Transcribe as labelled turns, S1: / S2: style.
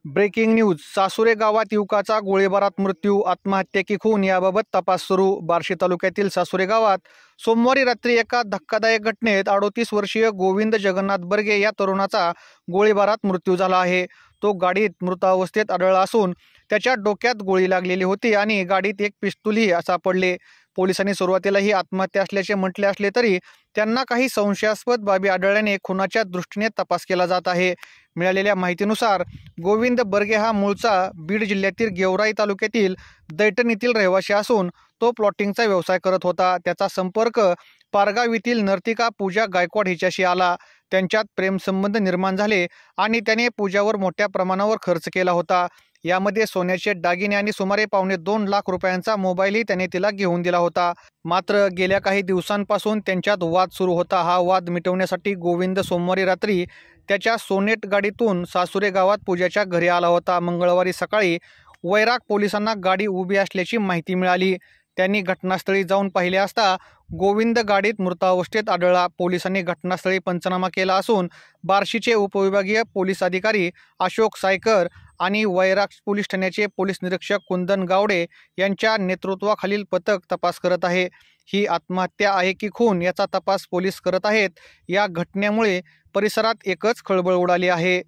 S1: Breaking news. सासुरे गावात युवकाचा गोळीबारात मृत्यू, आत्महत्या की खून याबाबत तपास सुरू। बार्शी तालुक्यातील सासुरे गावात सोमवारी रात्री एका धक्कादायक घटनेत 38 वर्षीय गोविंद जगन्नाथ बर्गे या तरुणाचा गोळीबारात मृत्यू झाला आहे। तो गाडीत मृतावस्थेत आढळला असून त्याच्या डोक्यात गोळी लागलेली होती आणि गाडीत एक पिस्तूलही सापडले। पोलिसांनी सुरुवातीला ही आत्महत्या असल्याचे म्हटले असले तरी त्यांना काही संशयास्पद बाबी आढळल्याने खुनाच्या दृष्टीने तपास केला जात आहे। मिळालेल्या माहितीनुसार गोविंद बर्गे हा मूळचा बीड जिल्ह्यातील गेवराई तालुक्यातील दैठण येथील रहिवासी असून तो प्लॉटिंगचा व्यवसाय करत होता। त्याचा संपर्क पारगाव येथील नर्तिका पूजा गायकवाड हिच्याशी आला। त्यांच्यात प्रेमसंबंध निर्माण झाले आणि त्याने पूजावर मोठ्या प्रमाणावर खर्च केला होता। यामध्ये सोन्याचे दागिने आणि सुमारे 2.25 लाख रुपयांचा मोबाईलही त्याने तिला घेऊन दिला होता। मात्र गेल्या काही दिवसांपासून त्यांच्यात वाद सुरू होता। हा वाद मिटवण्यासाठी गोविंद सोमवारी रात्री त्याच्या सोनेट गाडीतून सासुरे गावात पूजाच्या घरी आला होता। मंगळवारी सकाळी वैराग पोलिसांना गाडी उभी असल्याची माहिती मिळाली। त्यांनी घटनास्थळी जाऊन पाहिले असता गोविंद गाडीत मृतावस्थेत आढळला। पोलिसांनी घटनास्थळी पंचनामा केला असून बार्शीचे उपविभागीय पोलीस अधिकारी अशोक सायकर आणि वैराग पोलीस ठाण्याचे पोलीस निरीक्षक कुंदन गावडे यांच्या नेतृत्वाखालील पथक तपास करत आहे। ही आत्महत्या आहे की खून याचा तपास पोलीस करत आहेत। या घटनेमुळे परिसरात एकच खळबळ उडाली आहे।